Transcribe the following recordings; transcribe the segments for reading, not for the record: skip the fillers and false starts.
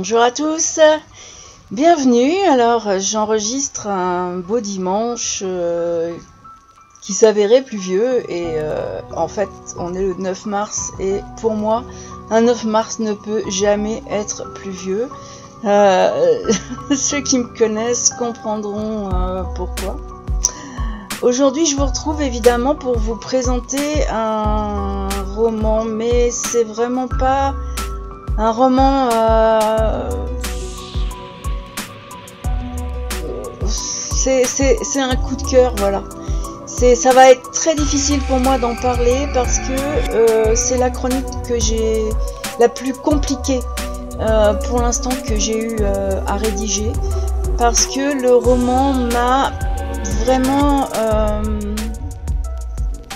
Bonjour à tous, bienvenue. Alors j'enregistre un beau dimanche qui s'avérait pluvieux et en fait on est le 9 mars et pour moi un 9 mars ne peut jamais être pluvieux. Ceux qui me connaissent comprendront pourquoi. Aujourd'hui je vous retrouve évidemment pour vous présenter un roman, mais c'est vraiment pas un roman, c'est un coup de cœur, voilà. Ça va être très difficile pour moi d'en parler parce que c'est la chronique que j'ai la plus compliquée pour l'instant que j'ai eu à rédiger, parce que le roman m'a vraiment,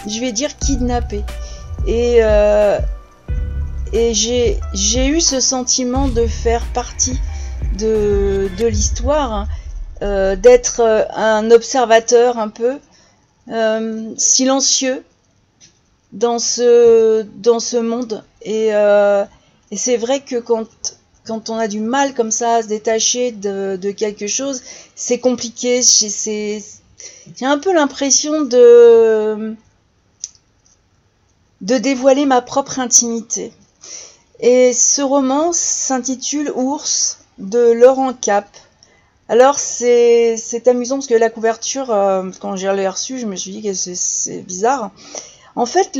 je vais dire, kidnappée. Et j'ai eu ce sentiment de faire partie de l'histoire, d'être un observateur un peu silencieux dans ce monde. Et c'est vrai que quand on a du mal comme ça à se détacher de quelque chose, c'est compliqué. J'ai un peu l'impression de dévoiler ma propre intimité. Et ce roman s'intitule Ours de Laurent Cap. Alors c'est amusant parce que la couverture, quand je l'ai reçue, je me suis dit que c'est bizarre. En fait,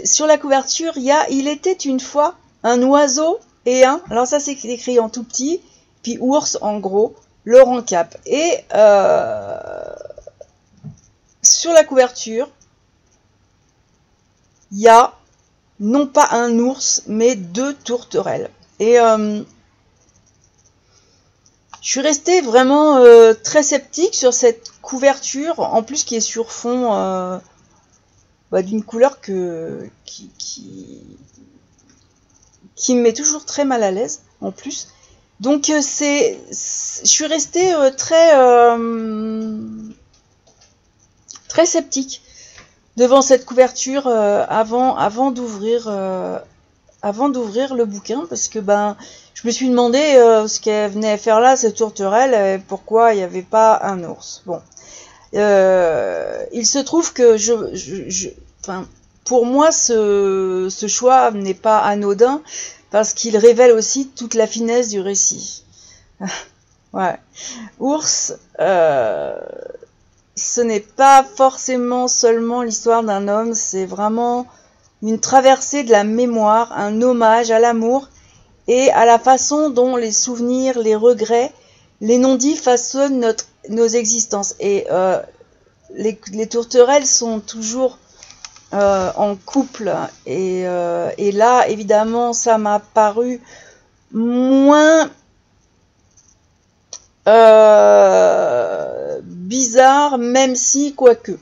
sur la couverture, il était une fois un oiseau et alors ça c'est écrit en tout petit, puis ours en gros, Laurent Cap. Et sur la couverture, il y a non pas un ours, mais 2 tourterelles. Et je suis restée vraiment très sceptique sur cette couverture, en plus qui est sur fond d'une couleur qui me met toujours très mal à l'aise, en plus. Donc je suis restée très sceptique devant cette couverture avant d'ouvrir le bouquin, parce que je me suis demandé ce qu'elle venait faire là, cette tourterelle, et pourquoi il n'y avait pas un ours. Bon, il se trouve que pour moi ce choix n'est pas anodin, parce qu'il révèle aussi toute la finesse du récit. Ouais, ours. Ce n'est pas forcément seulement l'histoire d'un homme, c'est vraiment une traversée de la mémoire, un hommage à l'amour et à la façon dont les souvenirs, les regrets, les non-dits façonnent nos existences. Et les tourterelles sont toujours en couple. Et là, évidemment, ça m'a paru moins bizarre, même si, quoique.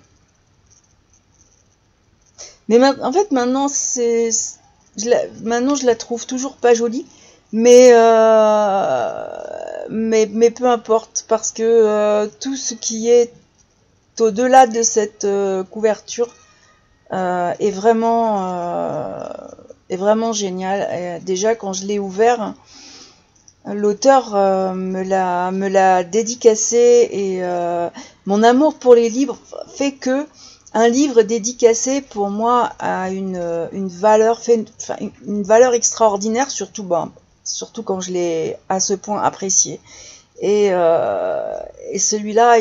Mais en fait, maintenant, je la trouve toujours pas jolie, mais peu importe, parce que tout ce qui est au-delà de cette couverture est vraiment génial. Et déjà, quand je l'ai ouvert, l'auteur me l'a dédicacé, et mon amour pour les livres fait que un livre dédicacé pour moi a une valeur extraordinaire, surtout quand je l'ai à ce point apprécié. Et celui-là,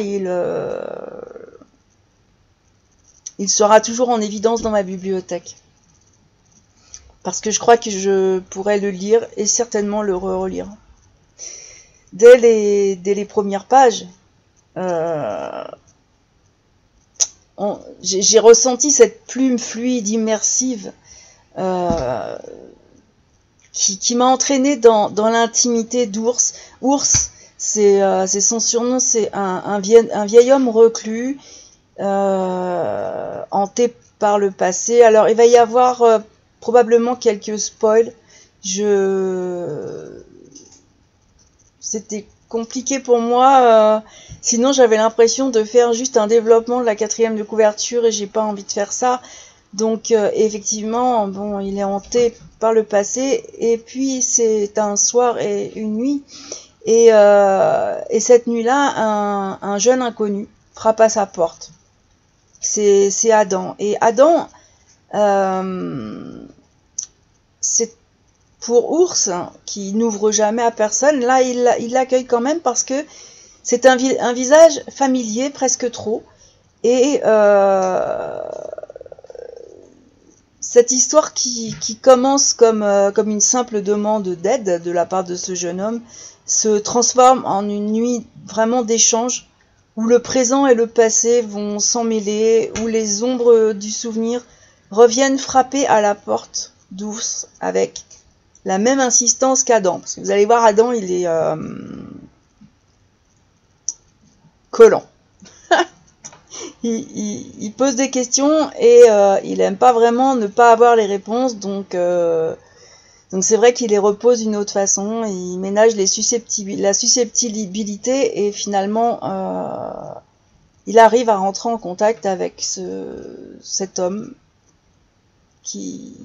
il sera toujours en évidence dans ma bibliothèque, parce que je crois que je pourrais le lire et certainement le relire. Dès les premières pages, j'ai ressenti cette plume fluide, immersive, qui m'a entraînée dans l'intimité d'Ours. Ours, c'est son surnom, c'est un vieil homme reclus, hanté par le passé. Alors il va y avoir probablement quelques spoils. C'était compliqué pour moi, sinon j'avais l'impression de faire juste un développement de la 4e de couverture, et j'ai pas envie de faire ça. Donc effectivement, bon, il est hanté par le passé, et puis c'est un soir et une nuit, et cette nuit-là, un jeune inconnu frappe à sa porte. C'est Adam. Et Adam, c'est pour Ours, qui n'ouvre jamais à personne, là il l'accueille quand même parce que c'est un visage familier, presque trop. Et cette histoire qui commence comme une simple demande d'aide de la part de ce jeune homme se transforme en une nuit vraiment d'échange où le présent et le passé vont s'emmêler, où les ombres du souvenir reviennent frapper à la porte d'Ours avec la même insistance qu'Adam. Parce que vous allez voir, Adam, il est collant. Il pose des questions et il aime pas vraiment ne pas avoir les réponses, donc c'est vrai qu'il les repose d'une autre façon, il ménage la susceptibilité et finalement il arrive à rentrer en contact avec cet homme qui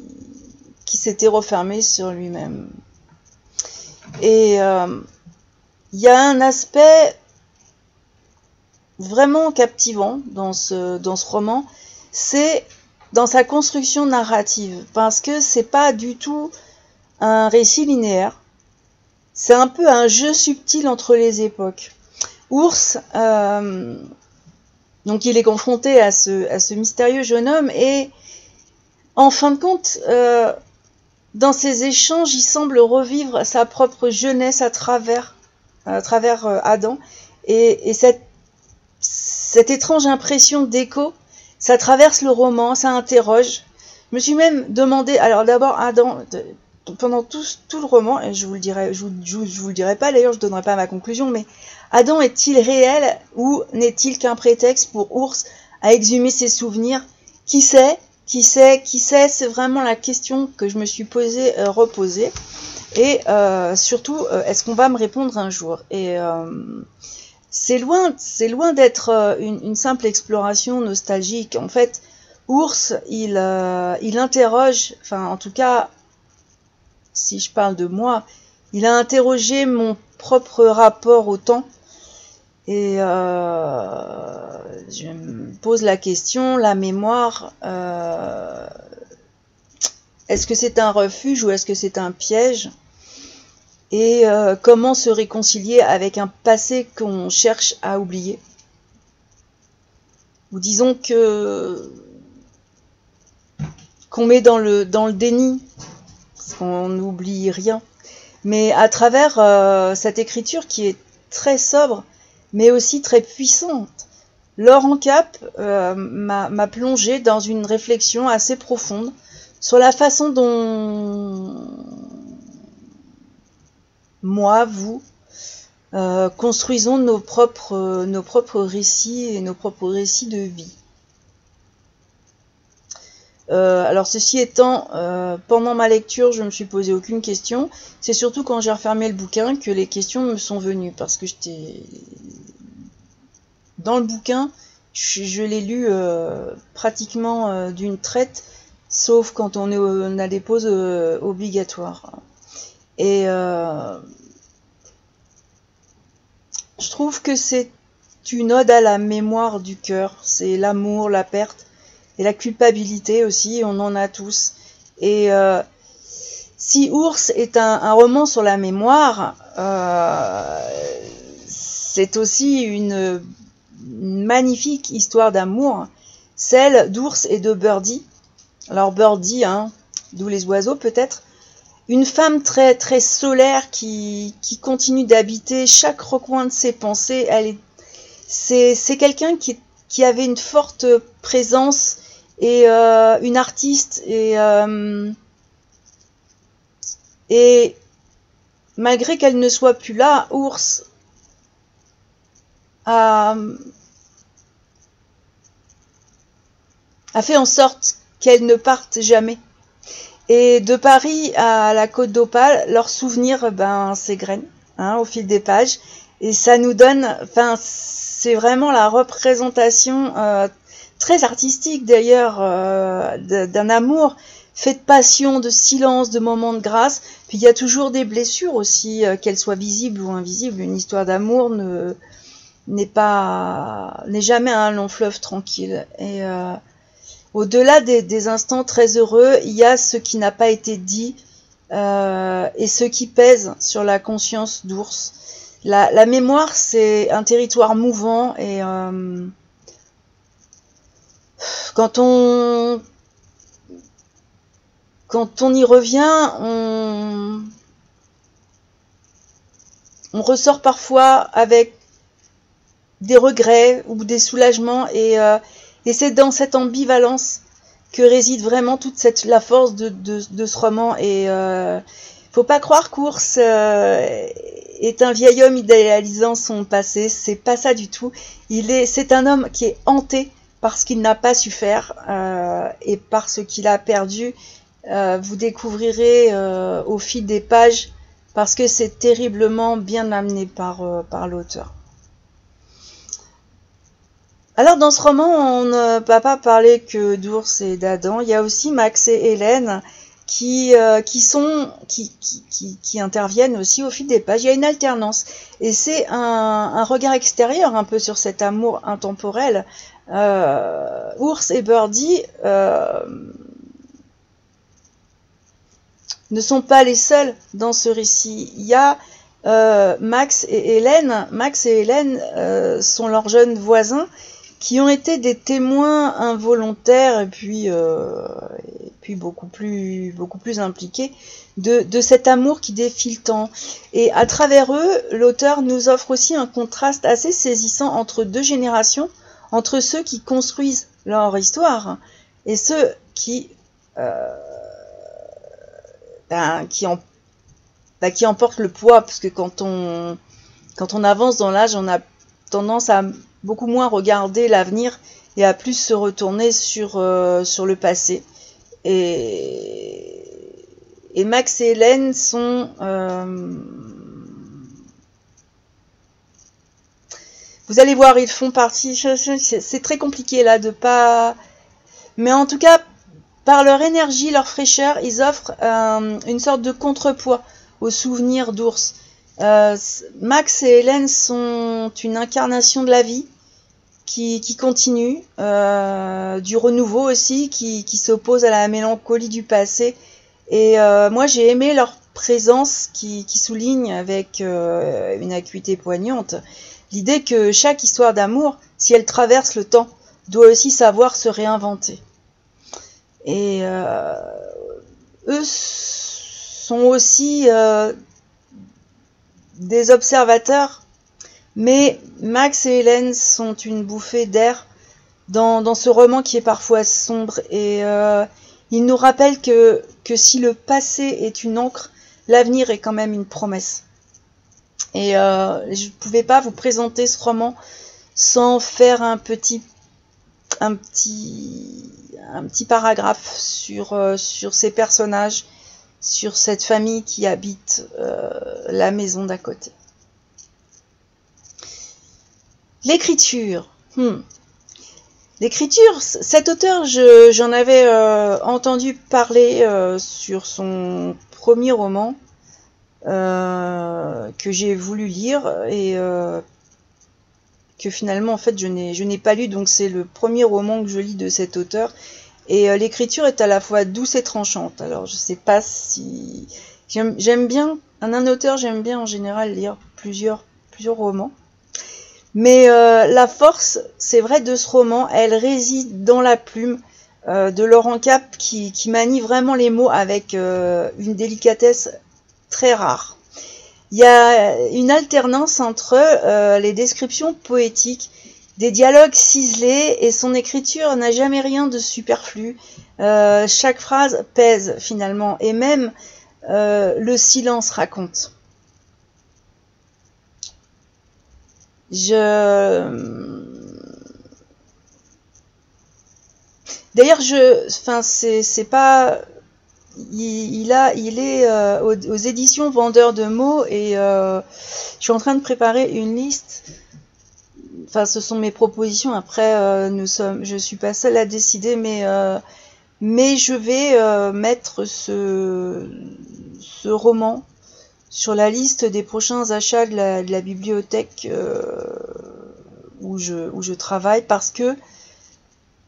s'était refermé sur lui-même. Et il y a un aspect vraiment captivant dans ce roman, c'est dans sa construction narrative, parce que c'est pas du tout un récit linéaire, c'est un peu un jeu subtil entre les époques. Ours, donc il est confronté à ce mystérieux jeune homme, et en fin de compte, dans ses échanges, il semble revivre sa propre jeunesse à travers Adam, et cette étrange impression d'écho, ça traverse le roman, ça interroge. Je me suis même demandé, alors d'abord Adam, pendant tout le roman, et je vous le dirai pas d'ailleurs, je donnerai pas ma conclusion, mais Adam est-il réel ou n'est-il qu'un prétexte pour Ours à exhumer ses souvenirs? Qui sait? C'est vraiment la question que je me suis reposée. Et surtout, est-ce qu'on va me répondre un jour? Et c'est loin d'être une simple exploration nostalgique. En fait, Ours, il interroge, enfin en tout cas, si je parle de moi, il a interrogé mon propre rapport au temps. Et je me pose la question, la mémoire, est-ce que c'est un refuge ou est-ce que c'est un piège? Et comment se réconcilier avec un passé qu'on cherche à oublier? Ou disons qu'on met dans le déni, parce qu'on n'oublie rien. Mais à travers cette écriture qui est très sobre, mais aussi très puissante, Laure Ancap m'a plongé dans une réflexion assez profonde sur la façon dont moi, vous, construisons nos propres récits et nos propres récits de vie. Alors ceci étant, pendant ma lecture, je ne me suis posé aucune question. C'est surtout quand j'ai refermé le bouquin que les questions me sont venues, parce que j'étais dans le bouquin, je l'ai lu pratiquement d'une traite, sauf quand on a des pauses obligatoires. Et je trouve que c'est une ode à la mémoire du cœur. C'est l'amour, la perte et la culpabilité aussi, on en a tous. Et si Ours est un roman sur la mémoire, c'est aussi une magnifique histoire d'amour, celle d'Ours et de Birdie. Alors Birdie, d'où les oiseaux peut-être, une femme très très solaire qui continue d'habiter chaque recoin de ses pensées. C'est quelqu'un qui avait une forte présence et une artiste et malgré qu'elle ne soit plus là, Ours a fait en sorte qu'elle ne parte jamais. Et de Paris à la Côte d'Opale, leurs souvenirs s'égrènent au fil des pages. Et ça nous donne, c'est vraiment la représentation très artistique d'ailleurs, d'un amour fait de passion, de silence, de moments de grâce. Puis il y a toujours des blessures aussi, qu'elles soient visibles ou invisibles. Une histoire d'amour n'est jamais un long fleuve tranquille. Et au-delà des instants très heureux, il y a ce qui n'a pas été dit et ce qui pèse sur la conscience d'Ours. La mémoire, c'est un territoire mouvant et quand on y revient, on ressort parfois avec des regrets ou des soulagements et c'est dans cette ambivalence que réside vraiment toute la force de ce roman. Et faut pas croire qu'Ours est un vieil homme idéalisant son passé, c'est pas ça du tout. C'est un homme qui est hanté par ce qu'il n'a pas su faire et par ce qu'il a perdu. Vous découvrirez au fil des pages parce que c'est terriblement bien amené par l'auteur. Alors dans ce roman, on ne va pas parler que d'Ours et d'Adam, il y a aussi Max et Hélène qui interviennent aussi au fil des pages. Il y a une alternance et c'est un regard extérieur un peu sur cet amour intemporel. Ours et Birdie ne sont pas les seuls dans ce récit. Il y a Max et Hélène. Max et Hélène sont leurs jeunes voisins qui ont été des témoins involontaires et puis beaucoup plus impliqués de cet amour qui défie le temps. Et à travers eux, l'auteur nous offre aussi un contraste assez saisissant entre deux générations, entre ceux qui construisent leur histoire et ceux qui emportent le poids, parce que quand on avance dans l'âge, on a tendance à beaucoup moins regarder l'avenir et à plus se retourner sur le passé. Et Max et Hélène sont vous allez voir, ils font partie, c'est très compliqué là de pas, mais en tout cas par leur énergie, leur fraîcheur, ils offrent une sorte de contrepoids aux souvenirs d'Ours. Max et Hélène sont une incarnation de la vie qui continue, du renouveau aussi, qui s'oppose à la mélancolie du passé. Et moi j'ai aimé leur présence qui souligne avec une acuité poignante l'idée que chaque histoire d'amour, si elle traverse le temps, doit aussi savoir se réinventer. Et eux sont aussi des observateurs, mais Max et Hélène sont une bouffée d'air dans ce roman qui est parfois sombre, et ils nous rappellent que si le passé est une encre, l'avenir est quand même une promesse. Et je ne pouvais pas vous présenter ce roman sans faire un petit paragraphe sur ces personnages, sur cette famille qui habite la maison d'à côté. L'écriture. L'écriture, cet auteur, j'en avais entendu parler sur son premier roman que j'ai voulu lire et que finalement en fait je n'ai pas lu, donc c'est le premier roman que je lis de cet auteur. Et l'écriture est à la fois douce et tranchante. Alors je sais pas si j'aime bien un auteur, j'aime bien en général lire plusieurs romans. Mais la force, c'est vrai, de ce roman, elle réside dans la plume de Laurent Cap qui manie vraiment les mots avec une délicatesse très rare. Il y a une alternance entre les descriptions poétiques, des dialogues ciselés, et son écriture n'a jamais rien de superflu. Chaque phrase pèse finalement, et même le silence raconte. D'ailleurs, c'est pas, il est aux éditions Vendeurs de mots, et je suis en train de préparer une liste. enfin, ce sont mes propositions. Après, je suis pas seule à décider, mais je vais mettre ce roman sur la liste des prochains achats de la bibliothèque où je travaille, parce que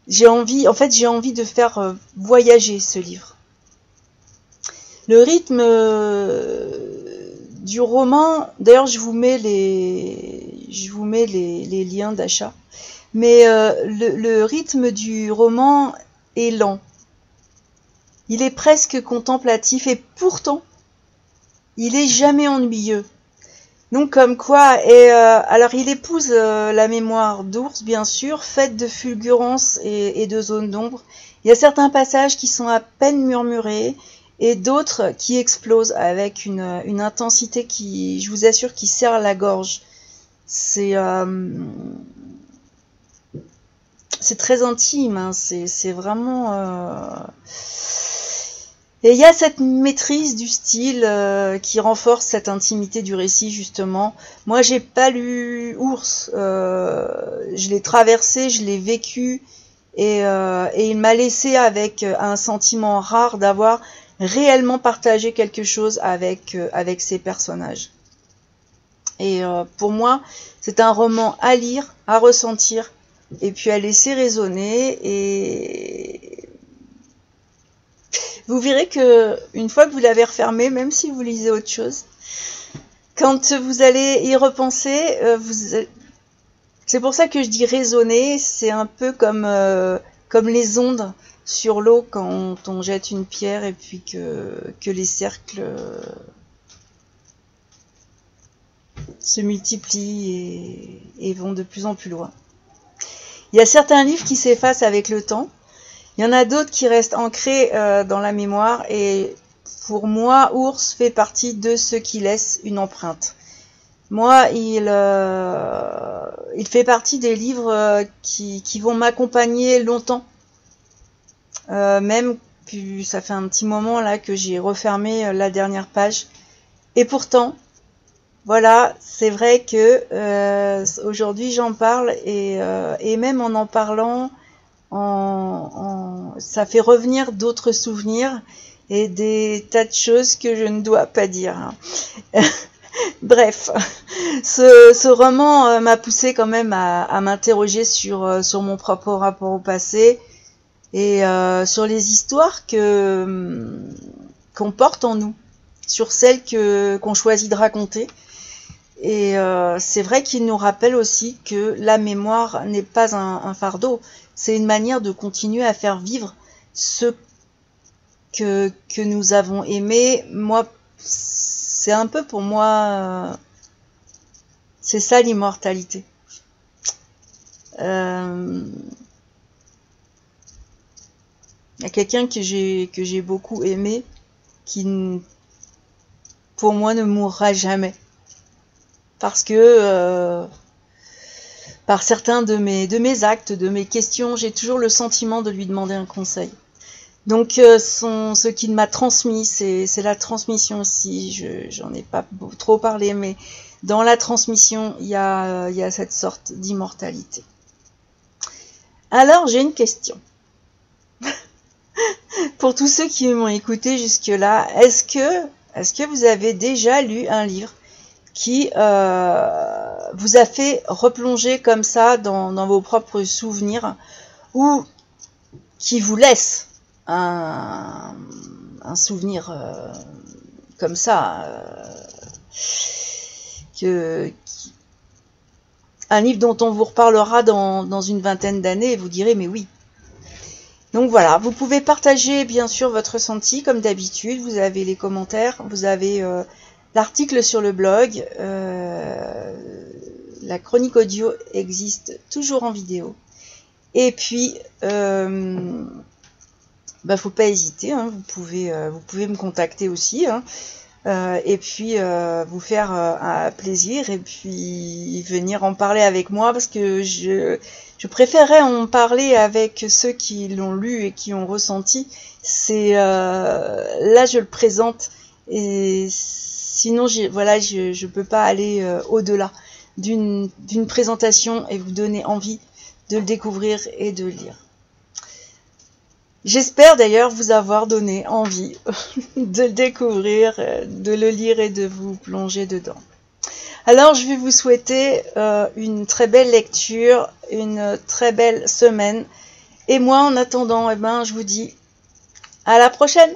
j'ai envie de faire voyager ce livre. Le rythme du roman, d'ailleurs je vous mets les liens d'achat, mais le rythme du roman est lent. Il est presque contemplatif et pourtant il est jamais ennuyeux. Donc comme quoi, alors il épouse la mémoire d'Ours, bien sûr, faite de fulgurances et de zones d'ombre. Il y a certains passages qui sont à peine murmurés et d'autres qui explosent avec une intensité qui, je vous assure, qui serre la gorge. C'est très intime, hein, c'est vraiment... Et il y a cette maîtrise du style qui renforce cette intimité du récit, justement. Moi, j'ai pas lu Ours, je l'ai traversé, je l'ai vécu, et il m'a laissé avec un sentiment rare d'avoir réellement partagé quelque chose avec ces personnages. Et pour moi, c'est un roman à lire, à ressentir, et puis à laisser résonner, et vous verrez que une fois que vous l'avez refermé, même si vous lisez autre chose, quand vous allez y repenser, c'est pour ça que je dis résonner. C'est un peu comme les ondes sur l'eau quand on jette une pierre et puis que les cercles se multiplient et vont de plus en plus loin. Il y a certains livres qui s'effacent avec le temps. Il y en a d'autres qui restent ancrés dans la mémoire, et pour moi, Ours fait partie de ceux qui laissent une empreinte. Moi, il fait partie des livres qui vont m'accompagner longtemps. Même que ça fait un petit moment là que j'ai refermé la dernière page. Et pourtant, voilà, c'est vrai que aujourd'hui j'en parle, et même en parlant, ça fait revenir d'autres souvenirs et des tas de choses que je ne dois pas dire, hein. Bref, ce roman m'a poussé quand même à m'interroger sur mon propre rapport au passé, et sur les histoires qu'on porte en nous, sur celles qu'on choisit de raconter. Et c'est vrai qu'il nous rappelle aussi que la mémoire n'est pas un fardeau. C'est une manière de continuer à faire vivre ce que nous avons aimé. Moi, c'est un peu pour moi, c'est ça l'immortalité. Il y a quelqu'un que j'ai beaucoup aimé, qui pour moi ne mourra jamais, parce que par certains de mes actes, de mes questions, j'ai toujours le sentiment de lui demander un conseil. Donc ce qu'il m'a transmis, c'est la transmission aussi. J'en ai pas trop parlé, mais dans la transmission, il y a cette sorte d'immortalité. Alors j'ai une question. Pour tous ceux qui m'ont écouté jusque-là, est-ce que vous avez déjà lu un livre qui vous a fait replonger comme ça dans vos propres souvenirs, ou qui vous laisse un souvenir comme ça, un livre dont on vous reparlera dans une vingtaine d'années, et vous direz mais oui. Donc voilà, vous pouvez partager bien sûr votre ressenti comme d'habitude. Vous avez les commentaires, vous avez l'article sur le blog, la chronique audio existe toujours en vidéo. Et puis, faut pas hésiter, hein, vous pouvez me contacter aussi, hein, et puis vous faire un plaisir, et puis venir en parler avec moi, parce que je préférerais en parler avec ceux qui l'ont lu et qui ont ressenti. C'est là je le présente, et sinon je peux pas aller au-delà. d'une présentation et vous donner envie de le découvrir et de le lire. J'espère d'ailleurs vous avoir donné envie de le découvrir, de le lire et de vous plonger dedans. Alors je vais vous souhaiter une très belle lecture, une très belle semaine. Et moi en attendant, je vous dis à la prochaine!